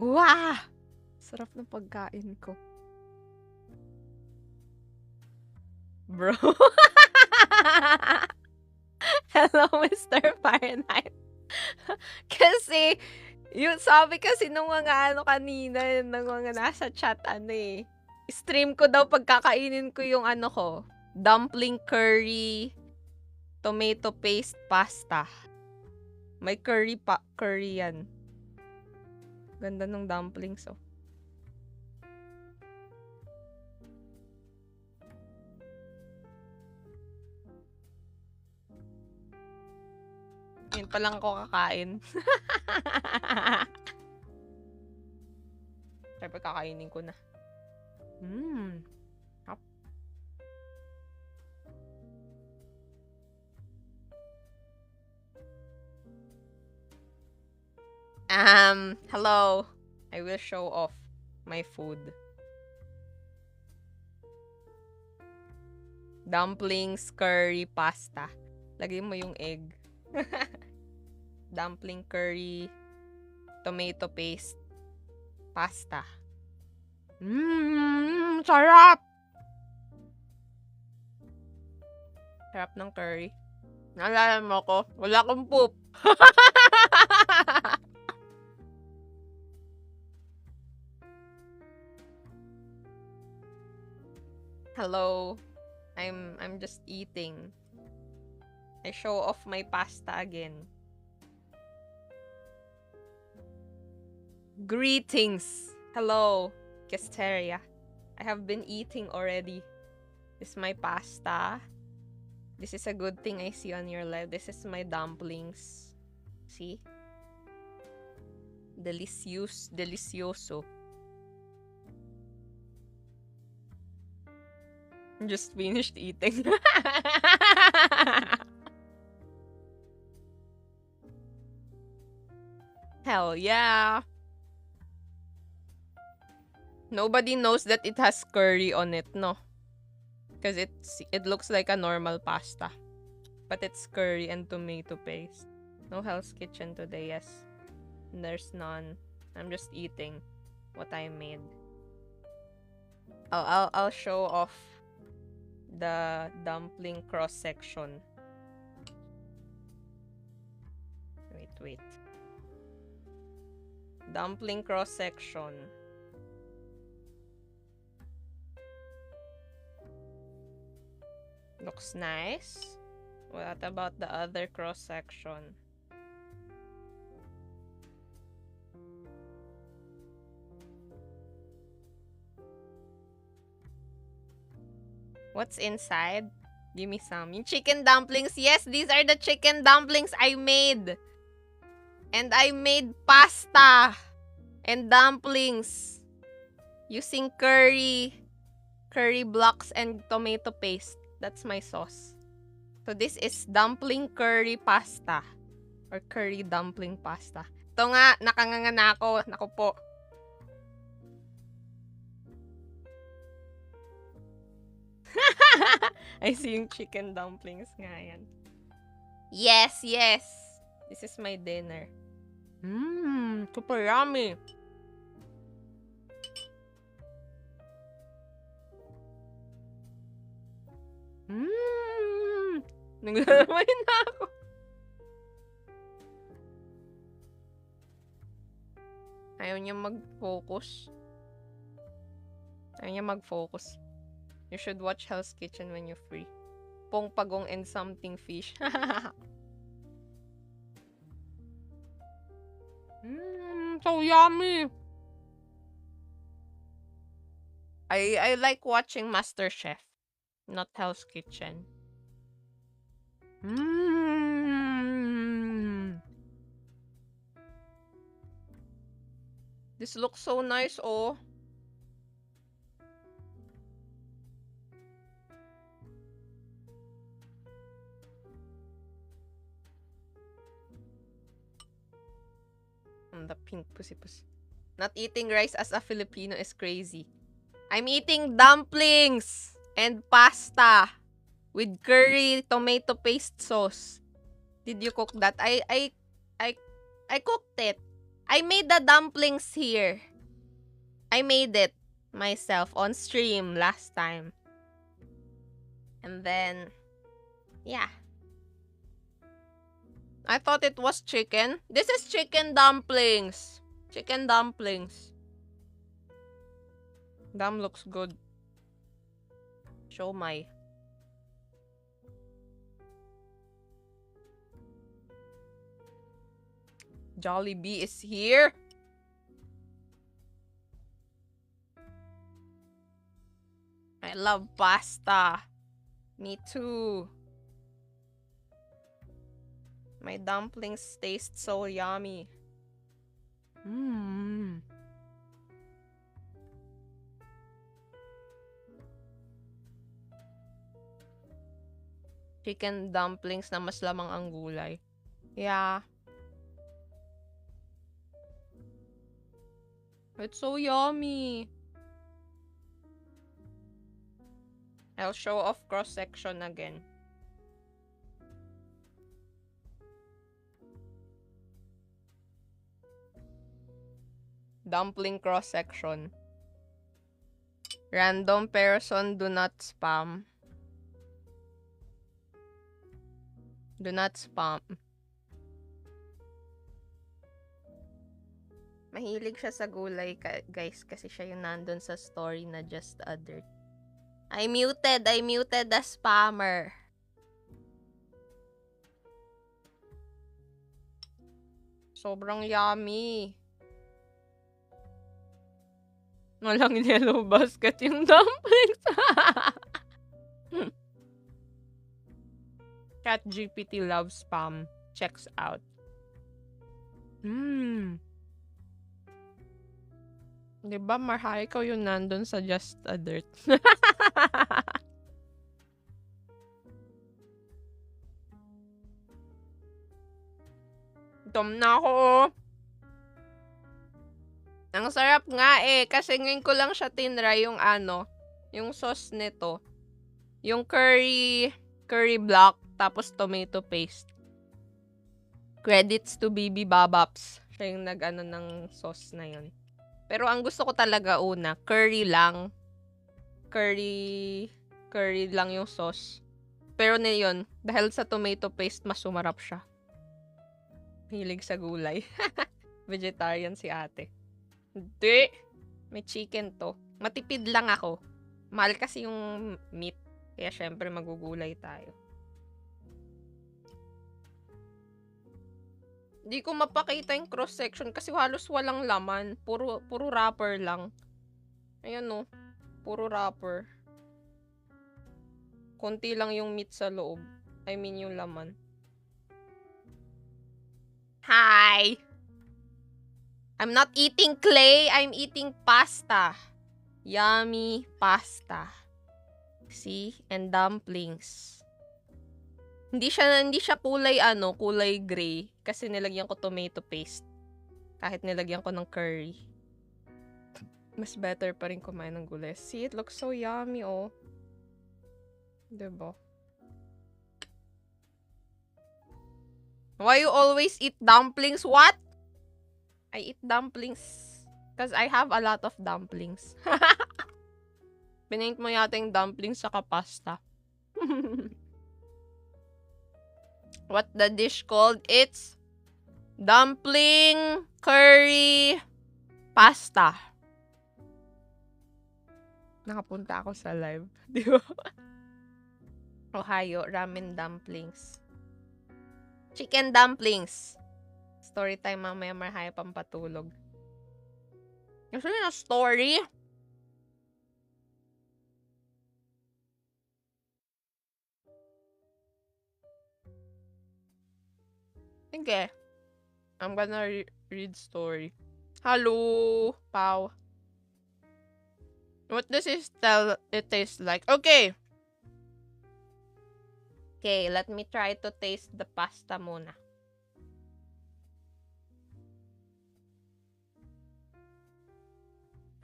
Wow! Sarap ng pagkain ko. Bro. Hello, Mr. Fahrenheit. Kasi, yung sabi kasi nung mga kanina, nung mga nasa chat, stream ko daw pagkakainin ko yung ko, dumpling curry, tomato paste pasta. May curry yan. Ganda ng dumplings, oh. Yun pa lang ako kakain. Siyempre, kakainin ko na. Hello. I will show off my food. Dumplings, curry, pasta. Lagay mo yung egg. Dumpling, curry, tomato paste, pasta. Sarap! Sarap ng curry. Naalala mo ko, wala akong poop. Hello. I'm just eating. I show off my pasta again. Greetings. Hello, Casteria. I have been eating already. This is my pasta. This is a good thing I see on your live. This is my dumplings. See? Delicioso. Just finished eating. Hell yeah. Nobody knows that it has curry on it, no? Because it looks like a normal pasta. But it's curry and tomato paste. No Hell's Kitchen today, yes. There's none. I'm just eating what I made. I'll show off the dumpling cross section. Wait. Dumpling cross section. Looks nice. What about the other cross section? What's inside? Give me some. Yung chicken dumplings. Yes, these are the chicken dumplings I made. And I made pasta and dumplings using curry blocks and tomato paste. That's my sauce. So this is dumpling curry pasta or curry dumpling pasta. Ito nga, nakanganga na ako. Naku po. I see yung chicken dumplings nga yan. Yes. This is my dinner. Super yummy. Naglalaway na ako. Ayaw niya mag-focus. You should watch Hell's Kitchen when you're free. Pong pagong and something fish. So yummy. I like watching MasterChef, not Hell's Kitchen. This looks so nice, oh. The pink pussy. Not eating rice as a Filipino is crazy. I'm eating dumplings and pasta with curry tomato paste sauce. Did you cook that? I cooked it. I made the dumplings here. I made it myself on stream last time. And then, yeah. I thought it was chicken. This is chicken dumplings. Chicken dumplings. Damn, looks good. Show my. Jollibee is here. I love pasta. Me too. My dumplings taste so yummy. Mmm. Chicken dumplings na mas lamang ang gulay. Yeah. It's so yummy. I'll show off cross-section again. Dumpling cross-section. Random person, do not spam. Do not spam. Mahilig siya sa gulay, guys, kasi siya yung nandun sa story na Just a Dirt. I muted the spammer. Sobrang yummy. Walang yellow basket yung dumplings. ChatGPT loves spam. Checks out. Diba, Marha, ikaw yung nandun sa Just a Dirt. Tom na ako. Ang sarap nga eh. Kasi ngayon ko lang siya tinry yung yung sauce nito. Yung curry block, tapos tomato paste. Credits to Bibi Babaps. Siya yung nag-ano ng sauce na yun. Pero ang gusto ko talaga una, curry lang. Curry lang yung sauce. Pero na yun, dahil sa tomato paste, mas sumarap siya. Hilig sa gulay. Vegetarian si ate. Hindi. May chicken to. Matipid lang ako. Mahal kasi yung meat. Kaya syempre magugulay tayo. Di ko mapakita yung cross-section kasi halos walang laman. Puro wrapper lang. Ayan no. Puro wrapper. Konti lang yung meat sa loob. I mean yung laman. Hi! I'm not eating clay. I'm eating pasta. Yummy pasta. See? And dumplings. Hindi siya kulay kulay gray kasi nilagyan ko tomato paste. Kahit nilagyan ko ng curry. Mas better pa rin kumain ng gulay. See, it looks so yummy, oh. Diba? Why you always eat dumplings? What? I eat dumplings because I have a lot of dumplings. Pinaint mo yata yung dumplings sa pasta. What the dish called? It's dumpling curry pasta. Nakapunta ako sa live. Di ba? Ohio, ramen dumplings. Chicken dumplings. Story time mamaya, Marhay, pampatulog. Actually, na story. Okay. I'm gonna read story. Hello, Pau. What does it taste like? Okay. Okay, let me try to taste the pasta muna.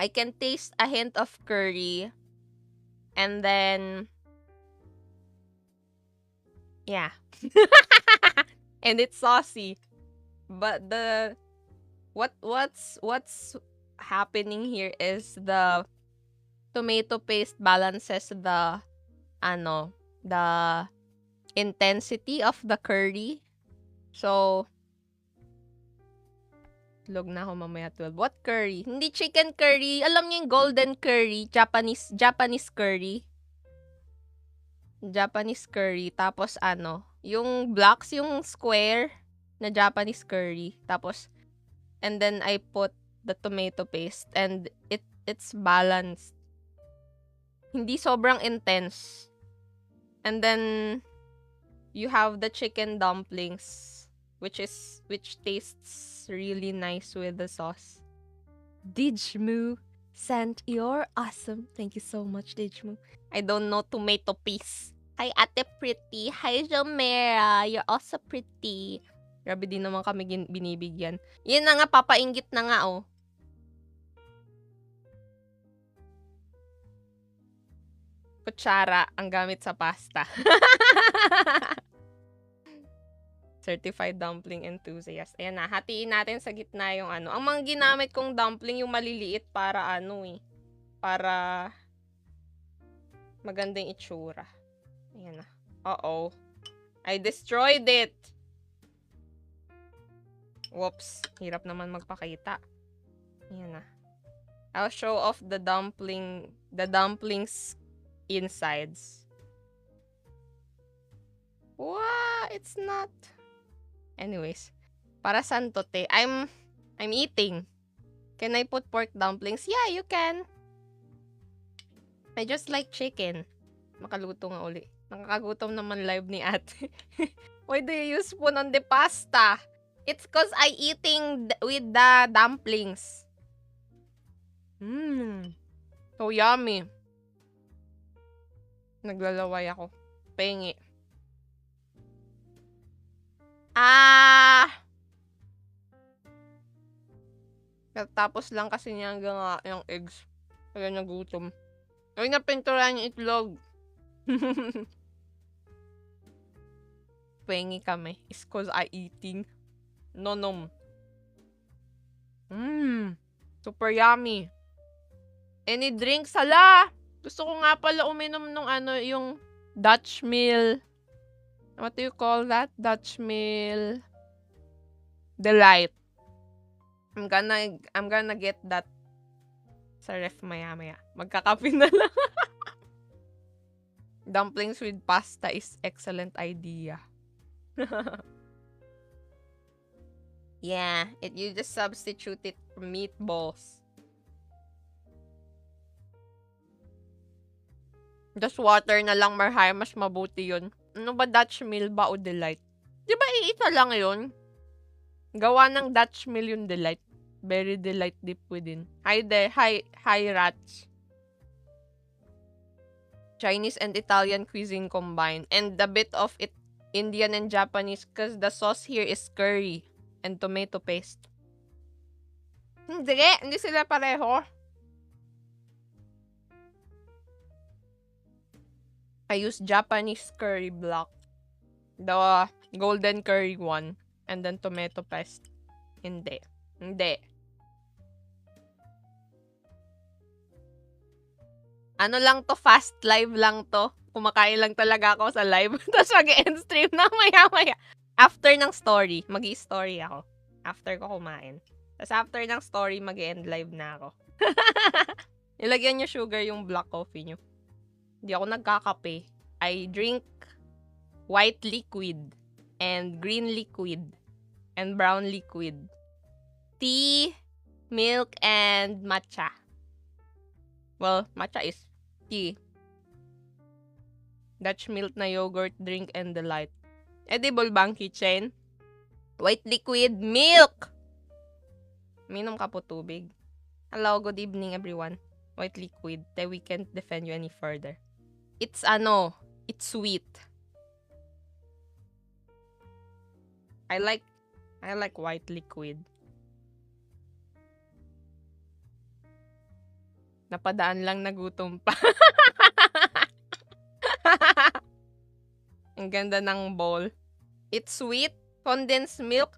I can taste a hint of curry. And then... yeah. And it's saucy. But the What's happening here is the tomato paste balances the the intensity of the curry. So, log na ako mamaya 12. What curry? Hindi chicken curry. Alam niyo yung golden curry, Japanese curry. Japanese curry. Tapos yung blocks, yung square na Japanese curry. Tapos, and then I put the tomato paste and it's balanced. Hindi sobrang intense. And then, you have the chicken dumplings, which tastes really nice with the sauce. Dijmu sent your awesome. Thank you so much, Dijmu. I don't know tomato paste. Hi, Ate Pretty. Hi, Jomera. You're also pretty. Grabe din naman kami binibigyan. Yan na nga, papainggit na nga, oh. Kutsara ang gamit sa pasta. Certified dumpling enthusiast. Ayan na, hatiin natin sa gitna yung Ang mga ginamit kong dumpling, yung maliliit para para magandang itsura. Ayan na. Uh-oh. I destroyed it! Whoops. Hirap naman magpakita. Ayan na. I'll show off the dumplings insides. Wow, it's not. Anyways, para saan to, te? I'm eating. Can I put pork dumplings? Yeah, you can. I just like chicken. Makaluto nga uli. Nakakagutom naman live ni ate. Why do you use spoon on the pasta? It's cause I eating with the dumplings. So yummy. Naglalaway ako. Pengi. Tapos lang kasi niya yung eggs. Kaya nagutom. Ay, napinturan yung itlog. Pengi kami. It's cause I eating. Nonom. Super yummy. Any drinks? Hala! Gusto ko nga pala uminom nung yung Dutch Mill. What do you call that? Dutch Mill Delight. I'm gonna get that sa ref maya-maya. Magkakape na lang. Dumplings with pasta is excellent idea. Yeah, you just substitute it for meatballs. Just water na lang, Marhay. Mas mabuti yun. Ano ba Dutch Mill ba o Delight? Di ba iisa lang yun? Gawa ng Dutch Mill yung Delight. Very delight deep within. Hi there. Hi rats. Chinese and Italian cuisine combined. And a bit of it Indian and Japanese because the sauce here is curry and tomato paste. Hindi sila pareho. I use Japanese curry block. The golden curry one. And then tomato paste. Hindi. Ano lang to, fast live lang to. Kumakain lang talaga ako sa live. Tapos mag-end stream na maya-maya. After ng story, mag-i-story ako. After ko kumain. Tapos after ng story, mag-end live na ako. Ilagyan nyo sugar yung black coffee nyo. Hindi ako nagkakape. I drink white liquid and green liquid and brown liquid. Tea, milk, and matcha. Well, matcha is tea. Dutch milk na yogurt drink and delight. Edible bang kitchen? White liquid milk! Minom ka po tubig. Hello, good evening everyone. White liquid. We can't defend you any further. It's sweet. I like white liquid. Napadaan lang nagutom pa. Ang ganda ng bowl. It's sweet. Condensed milk.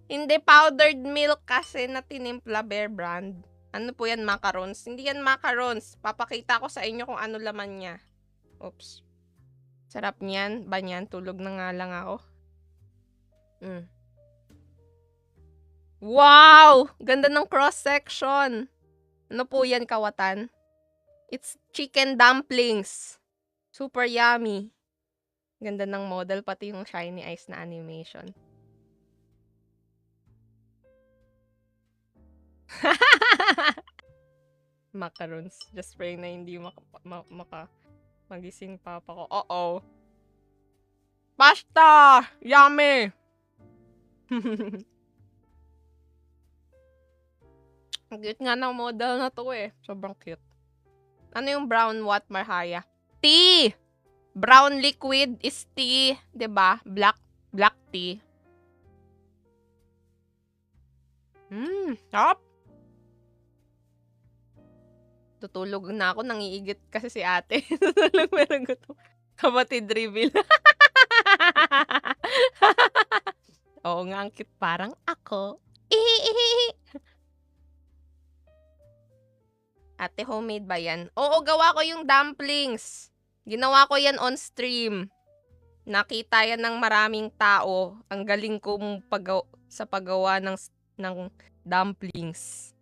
Hindi powdered milk kasi na tinimpla, Bear Brand. Ano po yan, macarons? Hindi yan macarons. Papakita ko sa inyo kung ano laman niya. Oops. Sarap niyan. Ba niyan? Tulog na nga lang ako. Wow! Ganda ng cross-section. Ano po yan, kawatan? It's chicken dumplings. Super yummy. Ganda ng model, pati yung shiny eyes na animation. Macarons. Just pray na hindi magising papa ko. Uh-oh. Pasta! Yummy! Ang cute nga ng model na to eh. Sobrang cute. Ano yung brown what, Marhaya? Tea! Brown liquid is tea. Diba? Black tea. Sarap! Tutulog na ako. Nangiigit kasi si ate. Tutulog meron ko to. Kapatid reveal. Oo nga, ang cute. Parang ako. Ate, homemade ba yan? Oo, gawa ko yung dumplings. Ginawa ko yan on stream. Nakita yan ng maraming tao. Ang galing kong sa paggawa ng dumplings.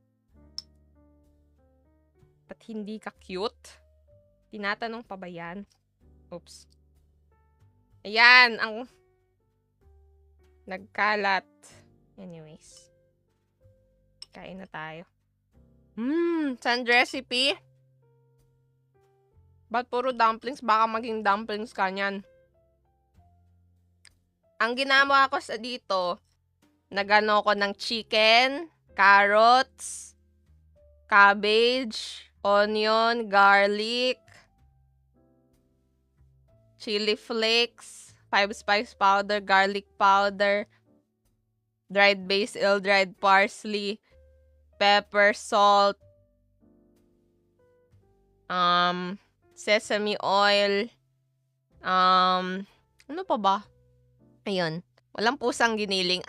Ba't hindi ka cute? Tinatanong pa ba yan? Oops. Ayan, ang nagkalat. Anyways. Kain na tayo. Sand recipe? Ba't puro dumplings? Baka maging dumplings ka niyan. Ang ginawa ko sa dito, nagano ko ng chicken, carrots, cabbage, onion, garlic, chili flakes, 5 spice powder, garlic powder, dried basil, dried parsley, pepper, salt, sesame oil, ano pa ba? Ayun. Walang pusang giniling.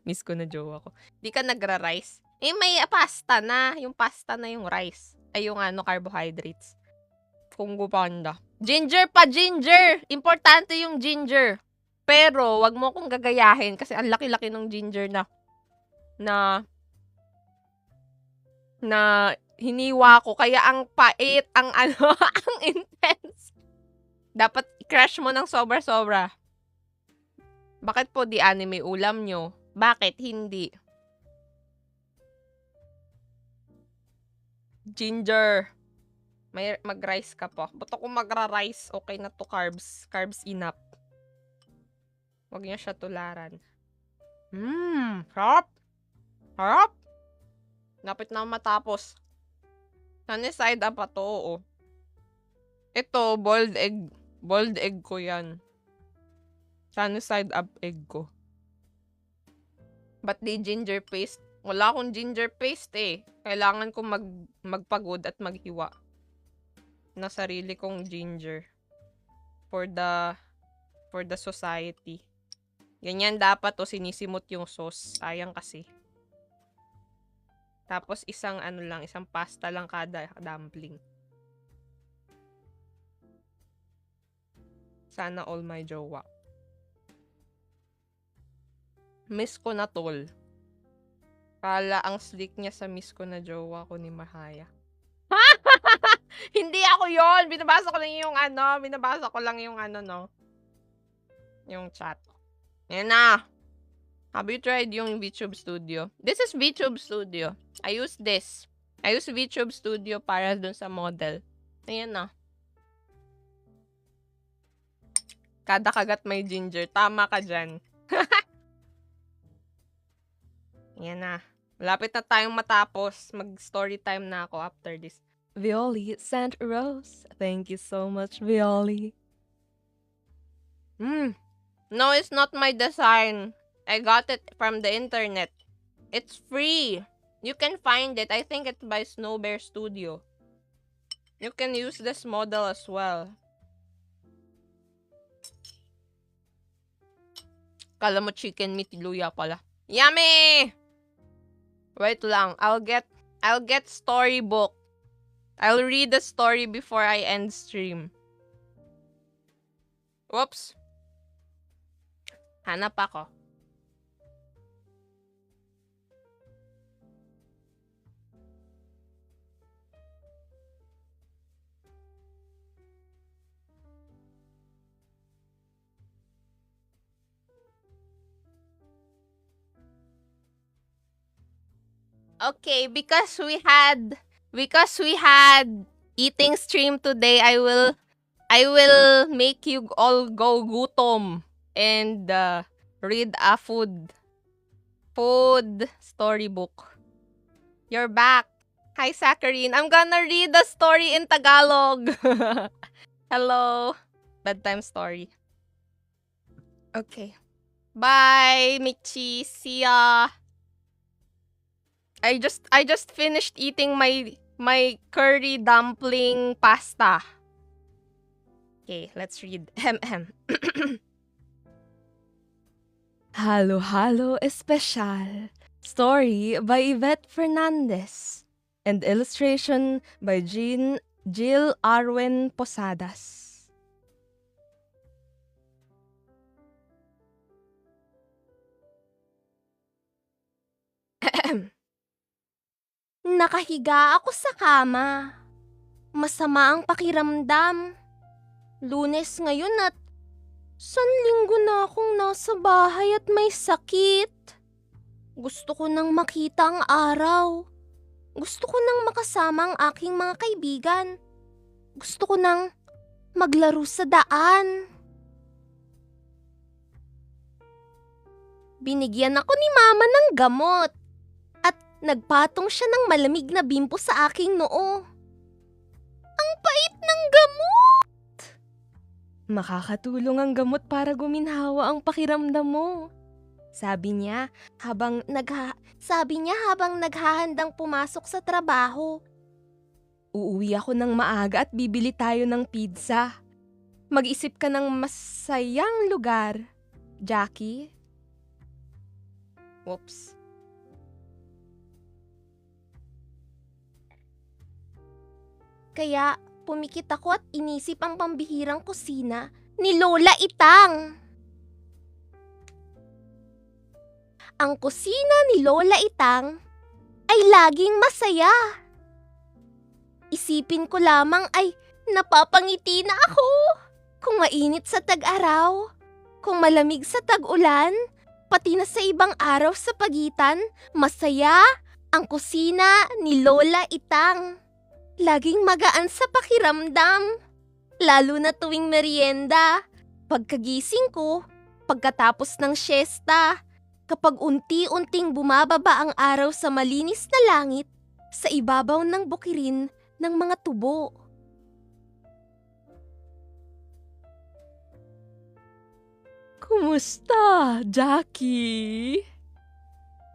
Miss ko na jowa ko. Di ka nagra-rice. May pasta na. Yung pasta na yung rice. Ay, yung carbohydrates. Kunggo panda. Ginger pa, ginger! Importante yung ginger. Pero, wag mo kong gagayahin kasi ang laki-laki ng ginger na hiniwa ko. Kaya ang pait, ang ang intense. Dapat i-crush mo ng sobra-sobra. Bakit po di anime ulam nyo? Bakit hindi? Ginger. Mag-rice ka po. Ba't ako magra-rice? Okay na to carbs. Carbs enough. Huwag niya siya tularan. Sarap! Sarap! Napit na matapos. Sunny side up pa to, oo. Ito, boiled egg. Boiled egg ko yan. Sunny side up egg ko. Ba't di ginger paste? Wala akong ginger paste eh. Kailangan ko magpagod at maghiwa na sarili kong ginger for the society. Ganyan dapat o sinisimot yung sauce. Sayang kasi. Tapos isang pasta lang kada dumpling. Sana all my jowa. Miss ko na tol. Kala ang slick niya sa miss ko na jowa ko ni Mahaya. Hindi ako yon. Binabasa ko lang yung yung chat. Yan na. Have you tried yung VTube Studio? This is VTube Studio. I use this. I use VTube Studio para dun sa model. Ayan na. Kada kagat may ginger. Tama ka dyan. Ayan na. Malapit na tayong matapos. Mag-story time na ako after this. Violi sent rose. Thank you so much, Violi. No, it's not my design. I got it from the internet. It's free. You can find it. I think it's by Snow Bear Studio. You can use this model as well. Kala mo chicken meat, luya pala. Yummy! Wait lang, I'll get storybook. I'll read the story before I end stream. Whoops. Hanap ako. Okay, because we had eating stream today, I will make you all go gutom and read a food storybook. You're back. Hi, Saccharine. I'm gonna read the story in Tagalog. Hello. Bedtime story. Okay. Bye, Michi. See ya. I just finished eating my curry dumpling pasta. Okay, let's read. Halo Halo Especial. Story by Yvette Fernandez. And illustration by Jill Arwen Posadas. Nakahiga ako sa kama. Masama ang pakiramdam. Lunes ngayon at Linggo na akong nasa bahay at may sakit. Gusto ko nang makita ang araw. Gusto ko nang makasama ang aking mga kaibigan. Gusto ko nang maglaro sa daan. Binigyan ako ni Mama ng gamot. Nagpatong siya ng malamig na bimpo sa aking noo. Ang pait ng gamot! Makakatulong ang gamot para guminhawa ang pakiramdam mo. Sabi niya habang naghahandang pumasok sa trabaho. Uuwi ako ng maaga at bibili tayo ng pizza. Mag-isip ka ng masayang lugar, Jackie. Whoops. Kaya pumikit ako at inisip ang pambihirang kusina ni Lola Itang. Ang kusina ni Lola Itang ay laging masaya. Isipin ko lamang ay napapangiti na ako. Kung mainit sa tag-araw, kung malamig sa tag-ulan, pati na sa ibang araw sa pagitan, masaya ang kusina ni Lola Itang. Laging magaan sa pakiramdam, lalo na tuwing merienda, pagkagising ko, pagkatapos ng siesta, kapag unti-unting bumababa ang araw sa malinis na langit sa ibabaw ng bukirin ng mga tubo. Kumusta, Jackie?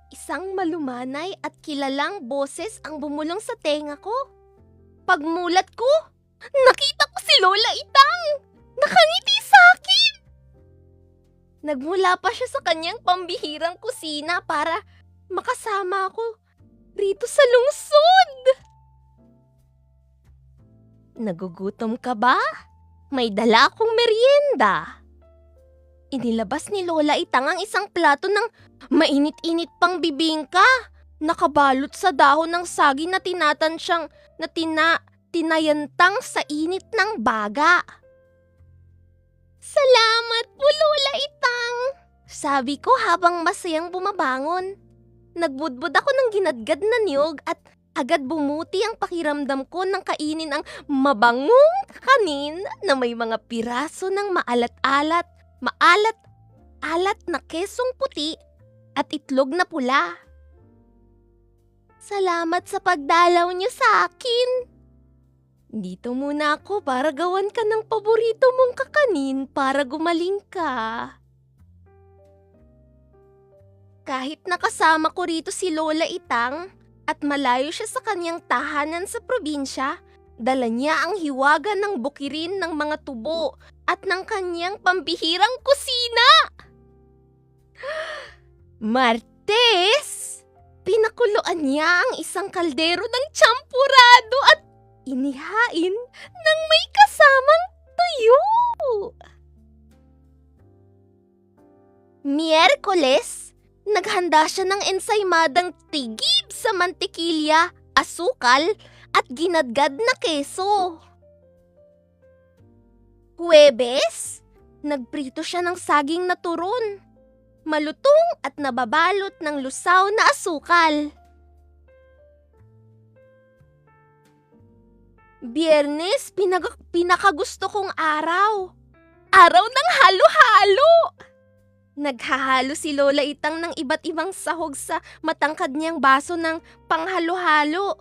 Isang malumanay at kilalang boses ang bumulong sa tenga ko. Pagmulat ko, nakita ko si Lola Itang! Nakangiti sa akin! Nagmula pa siya sa kanyang pambihirang kusina para makasama ako rito sa lungsod. Nagugutom ka ba? May dala akong merienda. Inilabas ni Lola Itang ang isang plato ng mainit-init pang bibingka. Nakabalot sa dahon ng saging na tinayantang sa init ng baga. Salamat po, Lola Itang! Sabi ko habang masayang bumabangon. Nagbudbud ako ng ginadgad na niyog at agad bumuti ang pakiramdam ko nang kainin ang mabangong kanin na may mga piraso ng maalat-alat na kesong puti at itlog na pula. Salamat sa pagdalaw niyo sa akin. Dito muna ako para gawan ka ng paborito mong kakanin para gumaling ka. Kahit nakasama ko rito si Lola Itang at malayo siya sa kanyang tahanan sa probinsya, dala niya ang hiwaga ng bukirin ng mga tubo at ng kanyang pambihirang kusina. Martes! Pinakuluan niya ang isang kaldero ng champurado at inihain ng may kasamang tuyo. Miyerkules, naghanda siya ng ensaymadang tigib sa mantikilya, asukal at ginadgad na keso. Huwebes, nagprito siya ng saging na turon, malutong at nababalot ng lusaw na asukal. Biyernes, pinakagusto kong araw. Araw ng halo-halo! Naghahalo si Lola Itang ng iba't ibang sahog sa matangkad niyang baso ng panghalo-halo.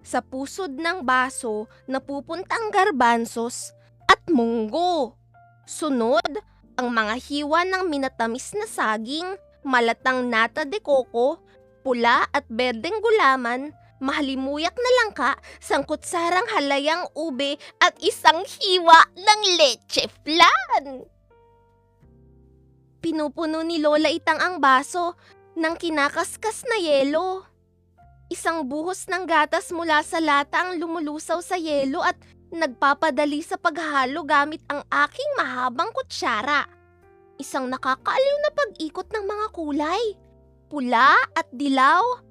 Sa pusod ng baso, napupunta ang garbanzos at munggo. Sunod, ang mga hiwa ng minatamis na saging, malatang nata de coco, pula at berdeng gulaman, mahalimuyak na langka, sangkutsarang halayang ube at isang hiwa ng leche flan. Pinupuno ni Lola Itang ang baso ng kinakaskas na yelo. Isang buhos ng gatas mula sa lata ang lumulusaw sa yelo at nagpapadali sa paghalo gamit ang aking mahabang kutsara. Isang nakakaaliw na pag-ikot ng mga kulay. Pula at dilaw.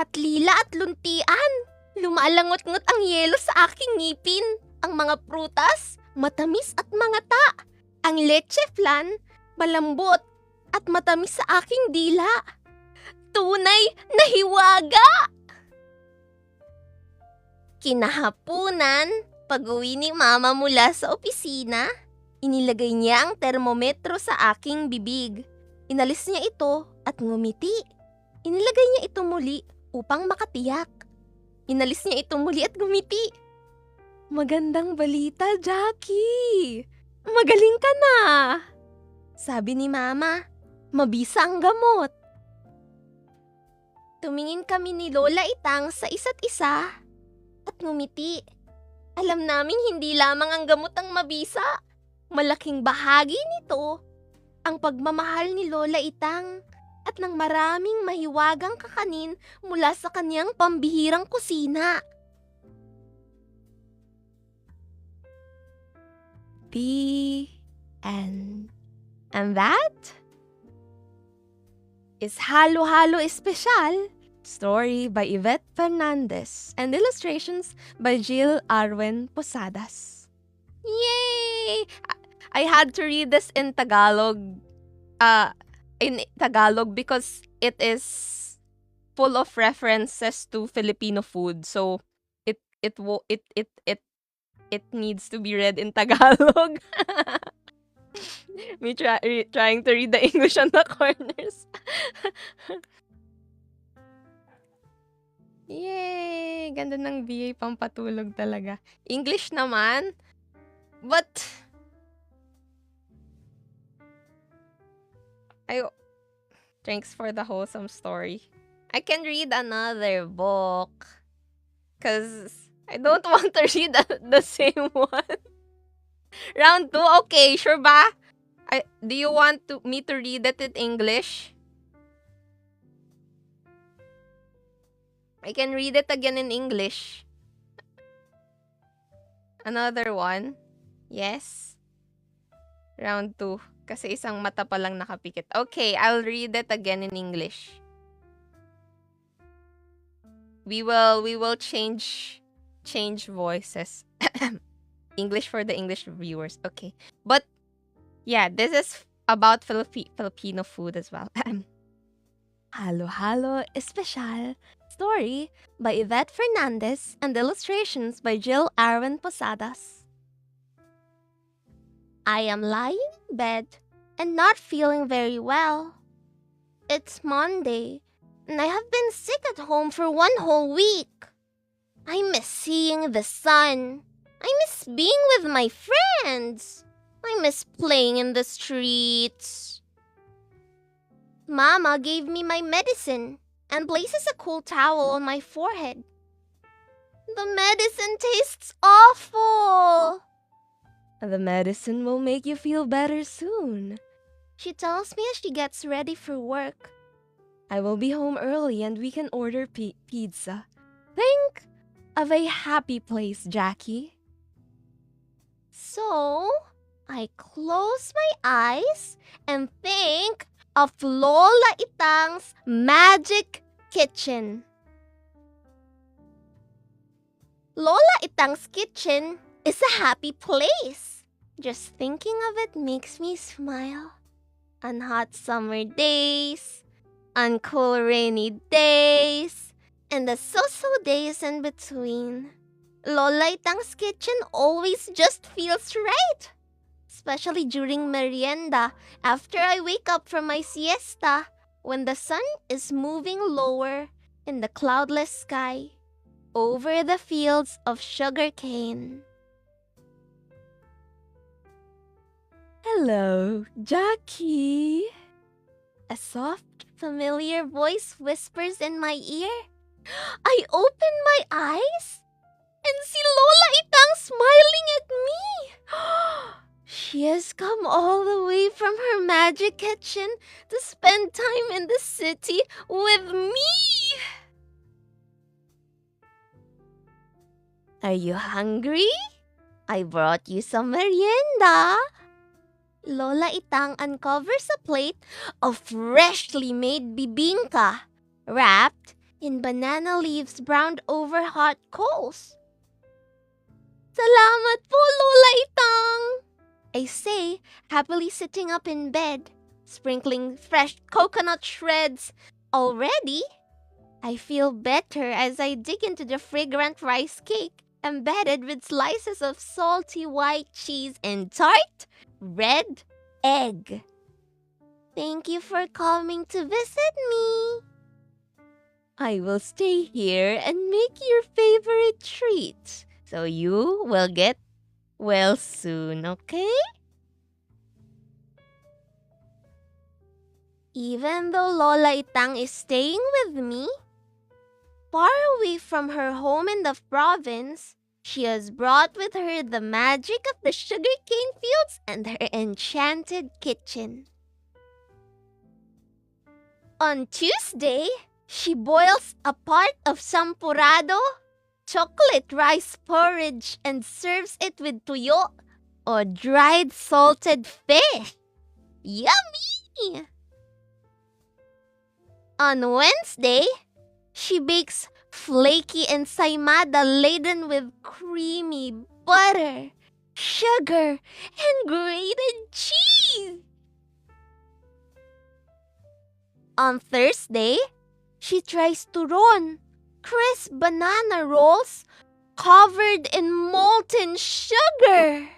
At lila at luntian. Lumalangot-ngot ang yelo sa aking ngipin. Ang mga prutas, matamis at mangata. Ang leche flan, malambot at matamis sa aking dila. Tunay na hiwaga! Kinahapunan, pag-uwi ni Mama mula sa opisina, inilagay niya ang termometro sa aking bibig. Inalis niya ito at ngumiti. Inilagay niya ito muli upang makatiyak. Inalis niya ito muli at ngumiti. Magandang balita, Jackie! Magaling ka na! Sabi ni Mama, mabisa ang gamot. Tumingin kami ni Lola Itang sa isa't isa at ngumiti. Alam naming hindi lamang ang gamot ang mabisa. Malaking bahagi nito ang pagmamahal ni Lola Itang at ng maraming mahiwagang kakanin mula sa kanyang pambihirang kusina. The end. And that is Halo-Halo Especial, story by Yvette Fernandez and illustrations by Jill Arwen Posadas. Yay! I had to read this in Tagalog. Because it is full of references to Filipino food. So it needs to be read in Tagalog. Me trying to read the English on the corners. Yay! Ganda ng BA pampatulog talaga. English naman. But thanks for the wholesome story. I can read another book. Cause I don't want to read the same one. Round 2? Okay, sure ba? Do you want me to read it in English? I can read it again in English. Another one? Yes? Round 2. Kasi isang mata pa lang nakapikit. Okay, I'll read it again in English. We will change voices. English for the English viewers. Okay. But yeah, this is about Filipino food as well. Halo-Halo Especial, story by Yvette Fernandez and illustrations by Jill Arwen Posadas. I am lying in bed and not feeling very well. It's Monday, and I have been sick at home for 1 whole week. I miss seeing the sun. I miss being with my friends. I miss playing in the streets. Mama gave me my medicine and places a cool towel on my forehead. The medicine tastes awful. The medicine will make you feel better soon. She tells me as she gets ready for work. I will be home early and we can order pizza. Think of a happy place, Jackie. So, I close my eyes and think of Lola Itang's magic kitchen. Lola Itang's kitchen is a happy place. Just thinking of it makes me smile. On hot summer days, on cool rainy days, and the so-so days in between. Lola Itang's kitchen always just feels right. Especially during merienda, after I wake up from my siesta, when the sun is moving lower in the cloudless sky, over the fields of sugarcane. Hello, Jackie. A soft, familiar voice whispers in my ear. I open my eyes and see Lola Itang smiling at me. She has come all the way from her magic kitchen to spend time in the city with me. Are you hungry? I brought you some merienda. Lola Itang uncovers a plate of freshly made bibingka, wrapped in banana leaves browned over hot coals. Salamat po, Lola Itang! I say, happily sitting up in bed, sprinkling fresh coconut shreds. Already, I feel better as I dig into the fragrant rice cake, embedded with slices of salty white cheese and tart red egg. Thank you for coming to visit me. I will stay here and make your favorite treat, so you will get well soon, okay? Even though Lola Itang is staying with me, far away from her home in the province, she has brought with her the magic of the sugarcane fields and her enchanted kitchen. On Tuesday, she boils a pot of sampurado, chocolate rice porridge, and serves it with tuyo, or dried salted fish. Yummy! On Wednesday, she bakes flaky ensaymada laden with creamy butter, sugar, and grated cheese. On Thursday, she tries turon, crisp banana rolls covered in molten sugar.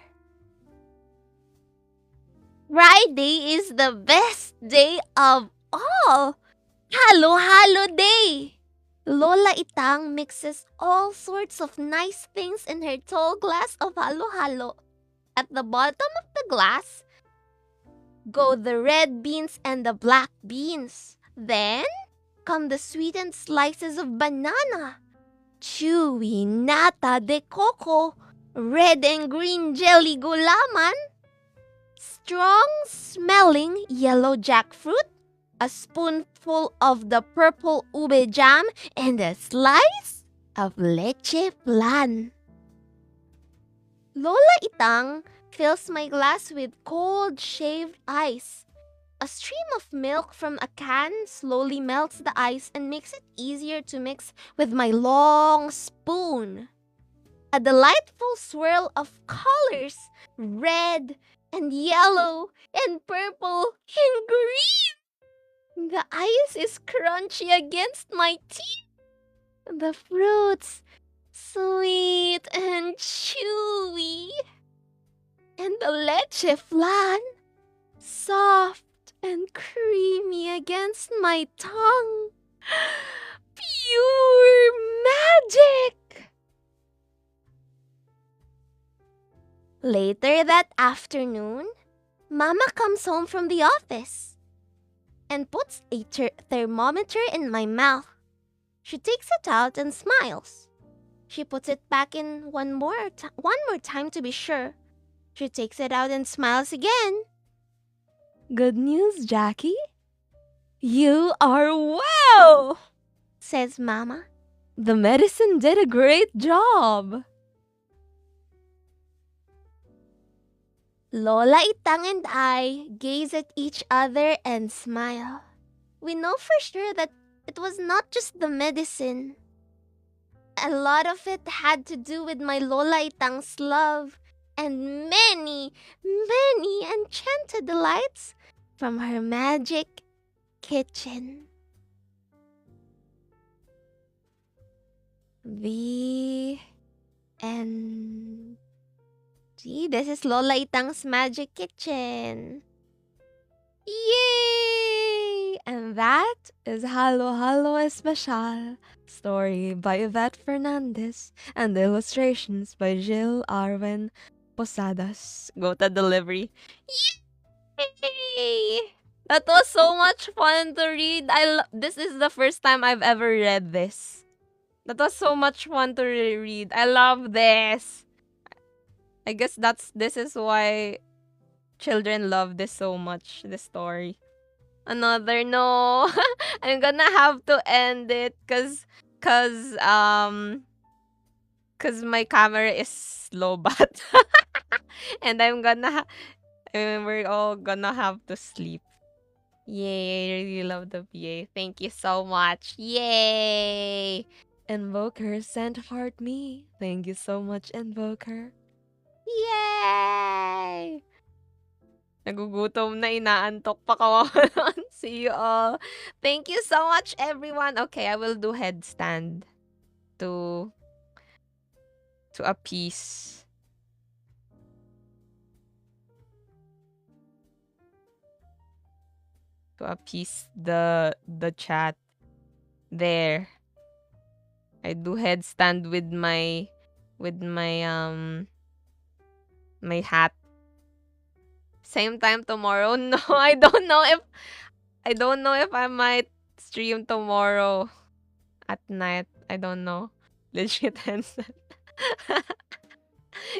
Friday is the best day of all. Halo-halo day. Lola Itang mixes all sorts of nice things in her tall glass of halo-halo. At the bottom of the glass go the red beans and the black beans. Then come the sweetened slices of banana, chewy nata de coco, red and green jelly gulaman, strong-smelling yellow jackfruit, a spoonful of the purple ube jam, and a slice of leche flan. Lola Itang fills my glass with cold shaved ice. A stream of milk from a can slowly melts the ice and makes it easier to mix with my long spoon. A delightful swirl of colors, red and yellow and purple and green. The ice is crunchy against my teeth. The fruits, sweet and chewy. And the leche flan, soft and creamy against my tongue. Pure magic! Later that afternoon, Mama comes home from the office and puts a thermometer in my mouth. She takes it out and smiles. She puts it back in one more time to be sure. She takes it out and smiles again. Good news, Jackie. You are well, says Mama. The medicine did a great job. Lola Itang and I gaze at each other and smile. We know for sure that it was not just the medicine. A lot of it had to do with my Lola Itang's love and many, many enchanted delights from her magic kitchen. The end. See, this is Lola Itang's magic kitchen. Yay! And that is Halo Halo Especial, story by Yvette Fernandez and illustrations by Jill Arwen Posadas. Go to delivery. Yay! That was so much fun to read. This is the first time I've ever read this. That was so much fun to read. I love this. I guess this is why children love this so much, this story. Another no. I'm gonna have to end it cause my camera is slow but and we're all gonna have to sleep. Yay, I really love the PA. Thank you so much. Yay! Invoker sent heart me. Thank you so much, Invoker. Yay! Nagugutom na, inaantok pa kawawa. See you all. Thank you so much, everyone. Okay, I will do headstand to appease. To appease the chat. There. I do headstand with my my hat. Same time tomorrow? No, I don't know if I might stream tomorrow at night. I don't know. Legit headset.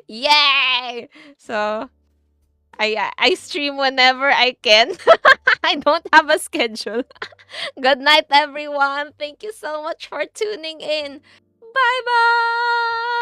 Yay! So I stream whenever I can. I don't have a schedule. Good night, everyone. Thank you so much for tuning in. Bye-bye!